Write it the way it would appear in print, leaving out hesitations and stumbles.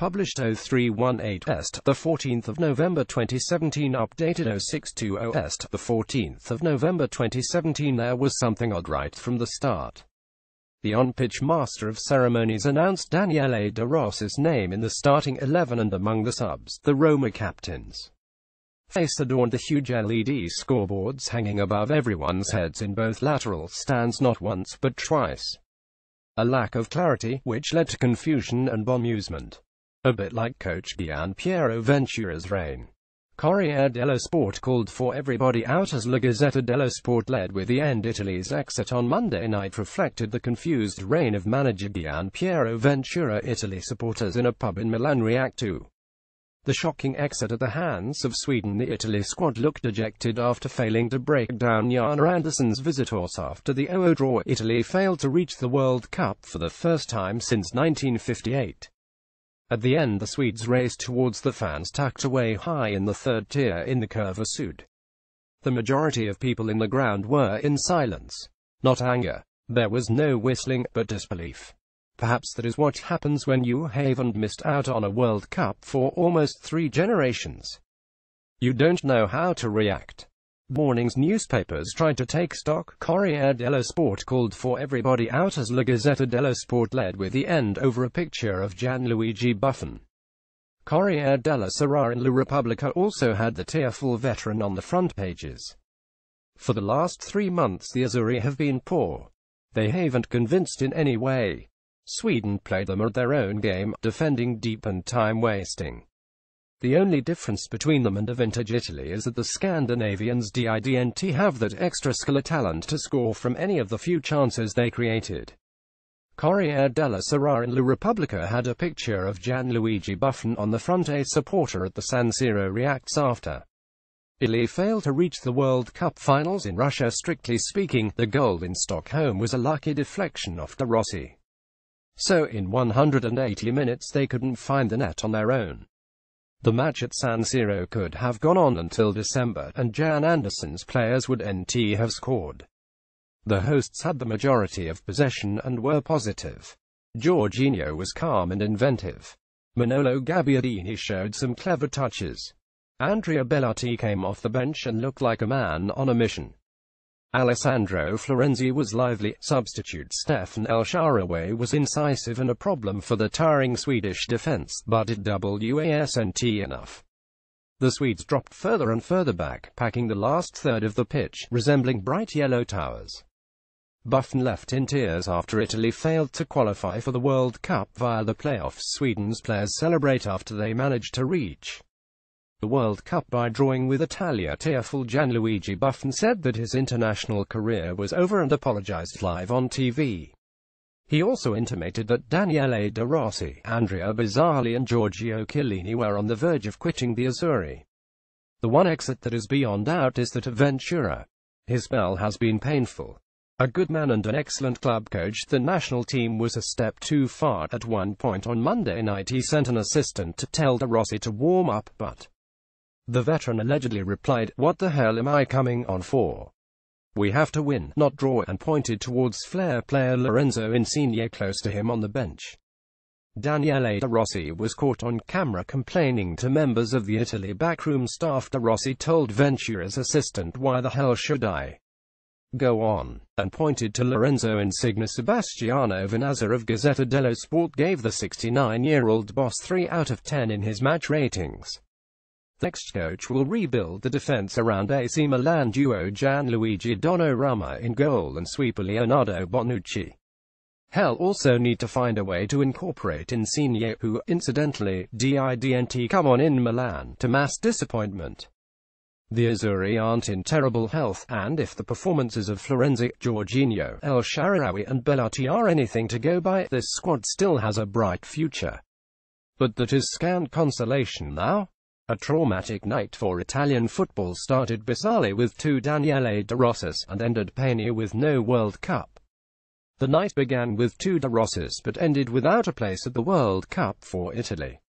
published 0318 Est, the 14th of November 2017, updated 0620 Est, the 14th of November 2017. There was something odd right from the start. The on-pitch master of ceremonies announced Daniele De Rossis' name in the starting 11, and among the subs, the Roma captain's face adorned the huge LED scoreboards hanging above everyone's heads in both lateral stands, not once but twice. A lack of clarity, which led to confusion and bemusement. A bit like coach Gian Piero Ventura's reign. Corriere dello Sport called for everybody out as La Gazzetta dello Sport led with the end. Italy's exit on Monday night reflected the confused reign of manager Gian Piero Ventura Italy. Supporters in a pub in Milan react to the shocking exit at the hands of Sweden. The Italy squad looked dejected after failing to break down Janne Anderssons' visitorsAfter the 0-0 draw. Italy failed to reach the World Cup for the first time since 1958. At the end, the Swedes raced towards the fans tucked away high in the third tier in the Curva Sud. The majority of people in the ground were in silence, not anger. There was no whistling, but disbelief. Perhaps that is what happens when you haven't missed out on a World Cup for almost 3 generations. You don't know how to react. Morning's newspapers tried to take stock. Corriere dello Sport called for everybody out as La Gazzetta dello Sport led with the end over a picture of Gianluigi Buffon. Corriere della Sera and La Repubblica also had the tearful veteran on the front pages. For the last 3 months the Azzurri have been poor. They haven't convinced in any way. Sweden played them at their own game, defending deep and time-wasting. The only difference between them and a vintage Italy is that the Scandinavians didn't have that extra skill or talent to score from any of the few chances they created. Corriere della Sera and La Repubblica had a picture of Gianluigi Buffon on the front. A supporter at the San Siro reacts after Italy failed to reach the World Cup finals in Russia. Strictly speaking, the goal in Stockholm was a lucky deflection off De Rossi. So in 180 minutes they couldn't find the net on their own. The match at San Siro could have gone on until December, and Janne Anderssons' players would have scored. The hosts had the majority of possession and were positive. Jorginho was calm and inventive. Manolo Gabbiadini showed some clever touches. Andrea Bellotti came off the bench and looked like a man on a mission. Alessandro Florenzi was lively. Substitute Stefan El Shaarawy was incisive and a problem for the tiring Swedish defense, but it wasn't enough. The Swedes dropped further and further back, packing the last third of the pitch, resembling bright yellow towers. Buffon left in tears after Italy failed to qualify for the World Cup via the playoffs. Sweden's players celebrate after they managed to reach the World Cup by drawing with Italia. Tearful Gianluigi Buffon said that his international career was over and apologized live on TV. He also intimated that Daniele De Rossi, Andrea Bizzarri and Giorgio Chiellini were on the verge of quitting the Azzurri. The one exit that is beyond doubt is that of Ventura. His spell has been painful. A good man and an excellent club coach, the national team was a step too far. At one point on Monday night he sent an assistant to tell De Rossi to warm up, but the veteran allegedly replied, "What the hell am I coming on for? We have to win, not draw," and pointed towards Flair player Lorenzo Insigne close to him on the bench. Daniele De Rossi was caught on camera complaining to members of the Italy backroom staff. De Rossi told Ventura's assistant, "Why the hell should I go on?" and pointed to Lorenzo Insigne. Sebastiano Venazza of Gazetta dello Sport gave the 69-year-old boss 3 out of 10 in his match ratings. The next coach will rebuild the defense around AC Milan duo Gianluigi Donnarumma in goal and sweeper Leonardo Bonucci. He'll also need to find a way to incorporate Insigne, who, incidentally, didn't come on in Milan, to mass disappointment. The Azzurri aren't in terrible health, and if the performances of Florenzi, Jorginho, El Shaarawy and Bellotti are anything to go by, this squad still has a bright future. But that is scant consolation now. A traumatic night for Italian football started bizarrely with 2 Daniele De Rossis, and ended painfully with no World Cup. The night began with 2 De Rossis but ended without a place at the World Cup for Italy.